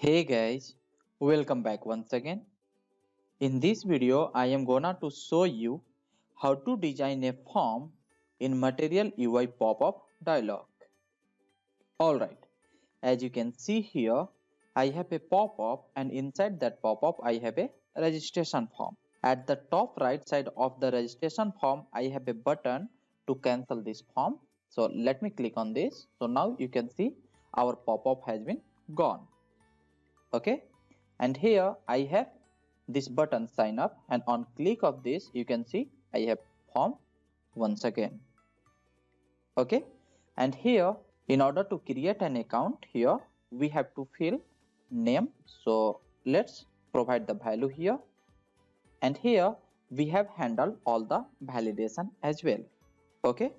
Hey guys, welcome back once again. In this video, I am gonna to show you how to design a form in Material UI pop-up dialog. Alright, as you can see here, I have a pop-up and inside that pop-up I have a registration form. At the top right side of the registration form, I have a button to cancel this form. So let me click on this. So now you can see our pop-up has been gone. Okay, and here I have this button sign up, and on click of this you can see I have form once again. Okay, and here in order to create an account, here we have to fill name. So let's provide the value here, and here we have handled all the validation as well. Okay,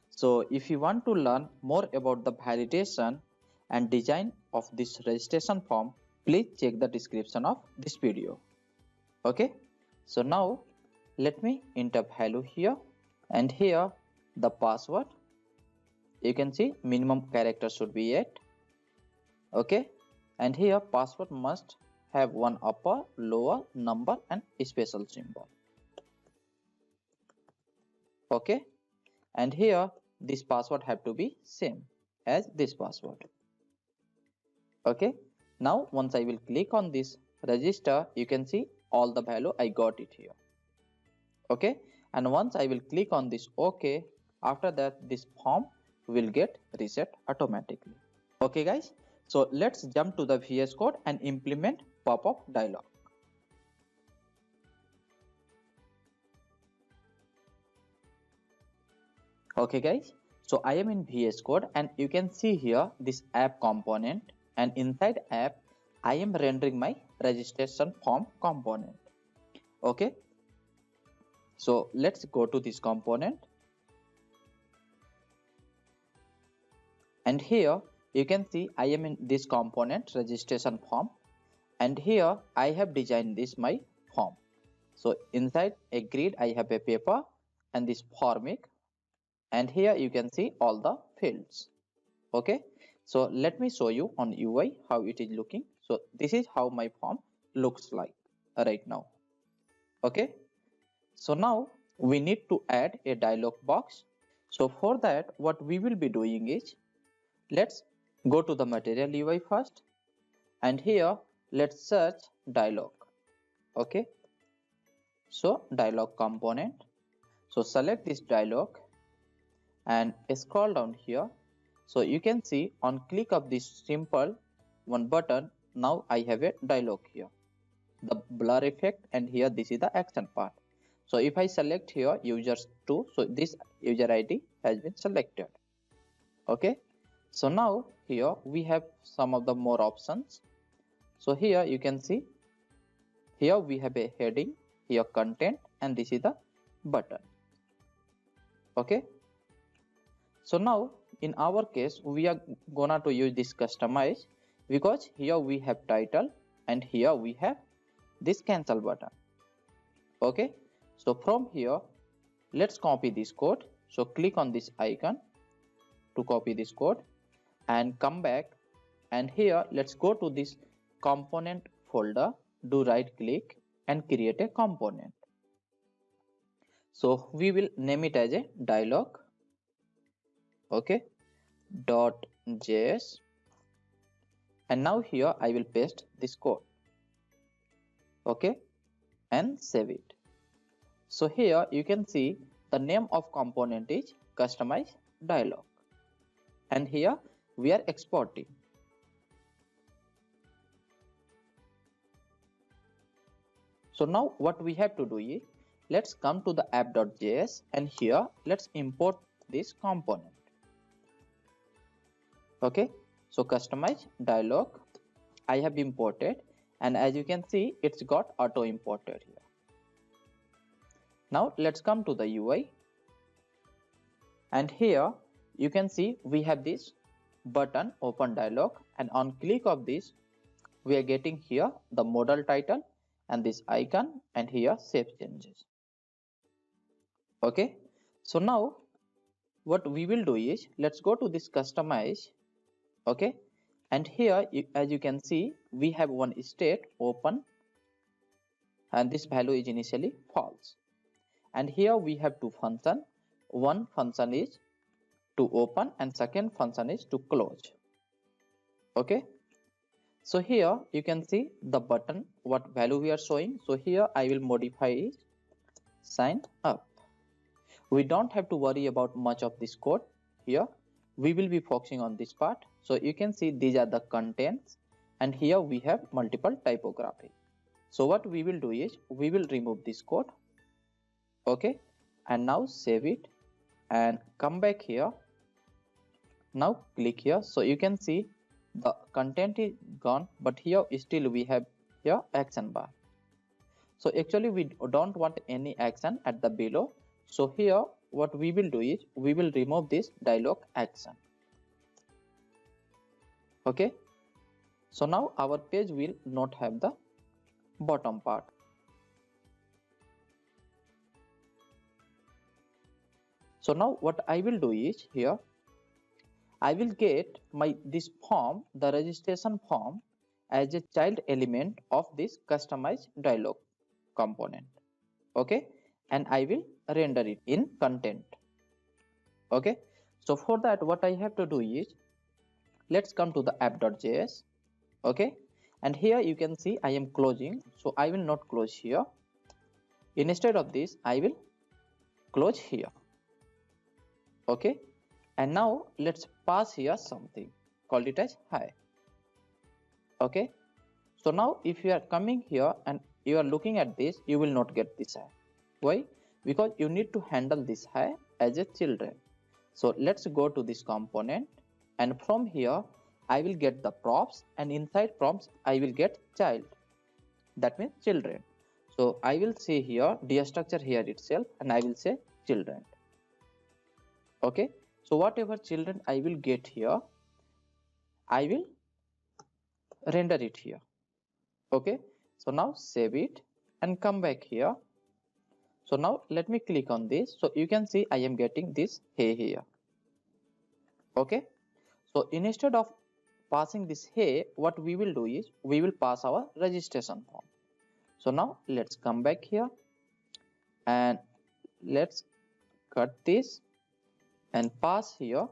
so if you want to learn more about the validation and design of this registration form, please check the description of this video. Okay, so now let me enter value here, and here the password, you can see minimum character should be 8. Okay, and here password must have one upper, lower, number and special symbol. Okay, and here this password have to be same as this password. Okay, now once I will click on this register, you can see all the value I got it here. Okay, and once I will click on this OK, after that this form will get reset automatically. Okay guys, so let's jump to the VS Code and implement pop-up dialog. Okay guys, so I am in VS Code and you can see here this app component, and inside app I am rendering my registration form component. Okay, so let's go to this component, and here you can see I am in this component registration form, and here I have designed this my form. So inside a grid I have a paper and this formic, and here you can see all the fields. Okay, so let me show you on UI how it is looking. So this is how my form looks like right now. Okay, so now we need to add a dialog box. So for that what we will be doing is, let's go to the Material UI first, and here let's search dialog. Okay, so dialog component, so select this dialog and scroll down here. So you can see on click of this simple one button, now I have a dialog here, the blur effect, and here this is the action part. So if I select here users 2, so this user ID has been selected. Okay, so now here we have some of the more options. So here you can see here we have a heading, here content, and this is the button. Okay, so now in our case we are gonna to use this customize, because here we have title and here we have this cancel button. Okay, so from here let's copy this code. So click on this icon to copy this code and come back, and here let's go to this component folder, do right click and create a component. So we will name it as a dialog. Okay, .js, and now here I will paste this code. Okay, and save it. So here you can see the name of component is customize dialog, and here we are exporting. So now what we have to do is, let's come to the app.js, and here let's import this component. Okay, so customize dialog I have imported, and as you can see it's got auto imported here. Now let's come to the UI, and here you can see we have this button open dialog, and on click of this we are getting here the modal title and this icon, and here save changes. Okay, so now what we will do is, let's go to this customize. Okay, And here as you can see, we have one state open, and this value is initially false. And here we have two functions. One function is to open and second function is to close. Okay, so here you can see the button what value we are showing. So here I will modify is sign up. We don't have to worry about much of this code here. We will be focusing on this part. So you can see these are the contents, and here we have multiple typography. So what we will do is we will remove this code. Okay, and now save it and come back here. Now click here. So you can see the content is gone, but here still we have here action bar. So actually we don't want any action at the below. So here what we will do is we will remove this dialog action. Okay, so now our page will not have the bottom part. So now what I will do is here I will get my this form, the registration form, as a child element of this customized dialog component. Okay, and I will render it in content. Okay, so for that what I have to do is let's come to the app.js. Okay, and here you can see I am closing, so I will not close here. Instead of this I will close here. Okay, and now let's pass here something, called it as hi. Okay, so now if you are coming here and you are looking at this, you will not get this hi. Why? Because you need to handle this hi as a children. So let's go to this component, and from here I will get the props, and inside props I will get child, that means children. So I will say here data structure here itself, and I will say children. Okay, so whatever children I will get here, I will render it here. Okay, so now save it and come back here. So now let me click on this. So you can see I am getting this hey here. Okay, so instead of passing this hey, what we will do is we will pass our registration form. So now let's come back here and let's cut this and pass here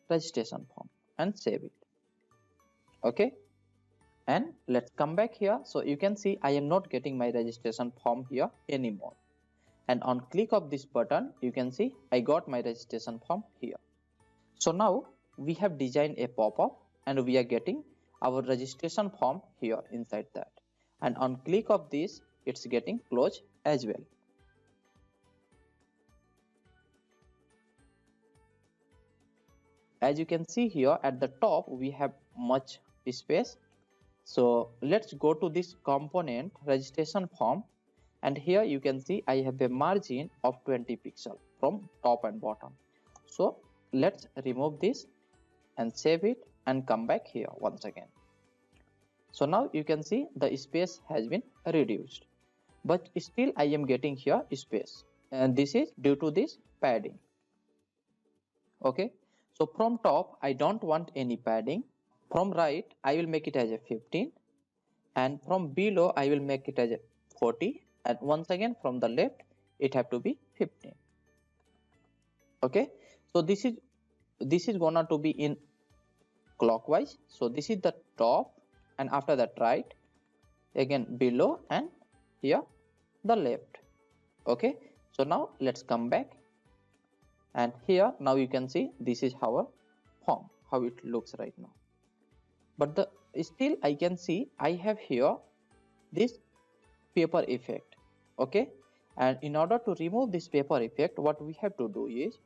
registration form and save it. Okay, and let's come back here. So you can see I am not getting my registration form here anymore, and on click of this button you can see I got my registration form here. So now we have designed a pop-up and we are getting our registration form here inside that, and on click of this it's getting closed as well. As you can see here at the top we have much space. So let's go to this component registration form, and here you can see I have a margin of 20 pixels from top and bottom. So let's remove this and save it and come back here once again. So now you can see the space has been reduced, but still I am getting here space, and this is due to this padding. Okay, so from top I don't want any padding. From right I will make it as a 15, and from below I will make it as a 40, and once again from the left it have to be 15. Okay, so this is gonna to be in clockwise. So this is the top, and after that right, again below, and here the left. Okay, so now let's come back, and here now you can see this is our form, how it looks right now. But the still I can see I have here this paper effect. Okay, and in order to remove this paper effect, what we have to do is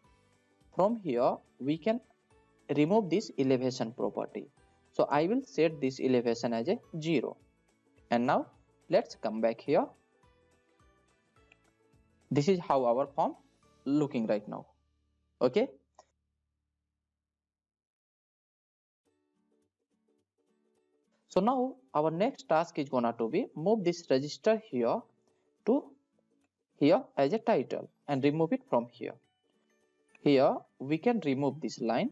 from here we can remove this elevation property. So I will set this elevation as a 0, and now let's come back here. This is how our form looking right now. Okay, so now our next task is gonna to be move this register here to here as a title and remove it from here. Here we can remove this line,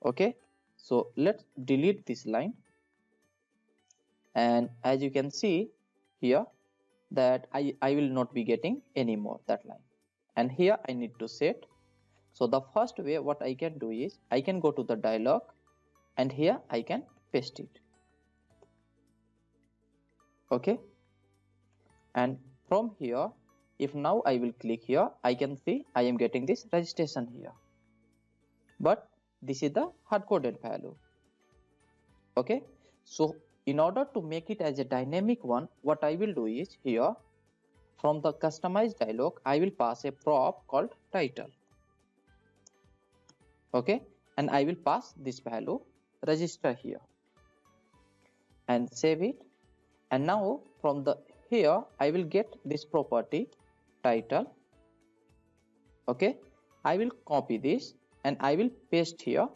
Okay, so let's delete this line, and as you can see here that I will not be getting anymore that line, and here I need to set. So the first way what I can do is I can go to the dialog, and here I can paste it. Okay, and from here, if now I will click here, I can see I am getting this registration here, but this is the hard coded value. Okay, so in order to make it as a dynamic one, what I will do is here from the customize dialog I will pass a prop called title. Okay, and I will pass this value register here and save it. And now from the here I will get this property title. Okay, I will copy this and I will paste here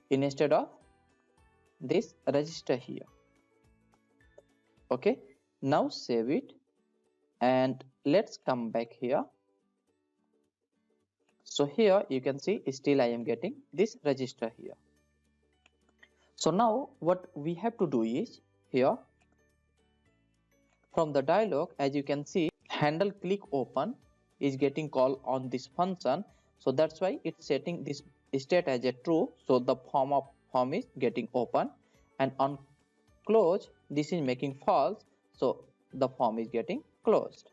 instead of this register here. Okay, now save it, and let's come back here. So here you can see still I am getting this register here. So now what we have to do is here from the dialog, as you can see, handle click open is getting called on this function. So that's why it's setting this state as a true. So the form is getting open, and on close this is making false. So the form is getting closed.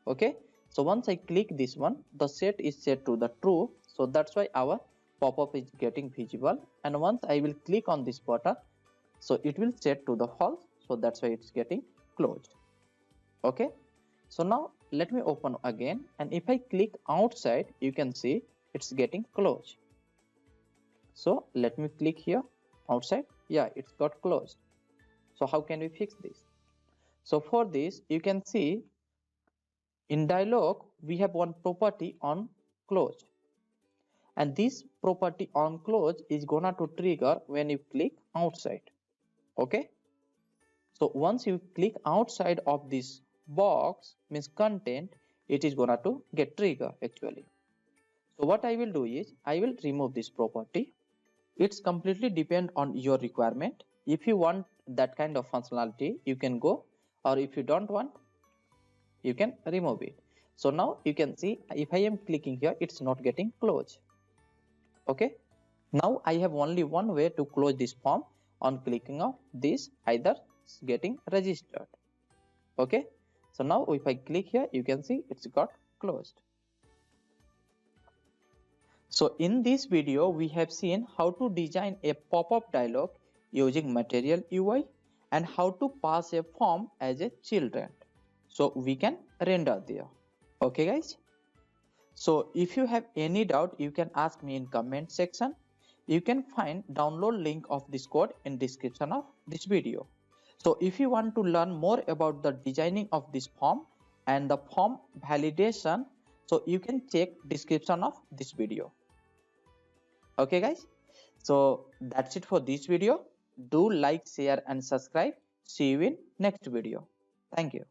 Okay. So once I click this one, the set is set to the true. So that's why our pop-up is getting visible. And once I will click on this button, so it will set to the false. So that's why it's getting closed. Okay, so now let me open again, and if I click outside, you can see it's getting closed. So let me click here outside. Yeah, it's got closed. So how can we fix this? So for this, you can see in dialog we have one property on closed, and this property on close is gonna to trigger when you click outside. Okay, so once you click outside of this box means content, it is gonna to get trigger actually. So what I will do is I will remove this property. It's completely depend on your requirement. If you want that kind of functionality, you can go, or if you don't want, you can remove it. So now you can see if I am clicking here, it's not getting closed. Okay, now I have only one way to close this form. On clicking of this, either getting registered. Okay, so now if I click here, you can see it's got closed. So in this video, we have seen how to design a pop-up dialog using Material UI and how to pass a form as a children. So we can render there. Okay guys. So if you have any doubt, you can ask me in comment section. You can find download link of this code in description of this video. So if you want to learn more about the designing of this form and the form validation, so you can check description of this video. Okay guys, so that's it for this video. Do like, share and subscribe. See you in next video. Thank you.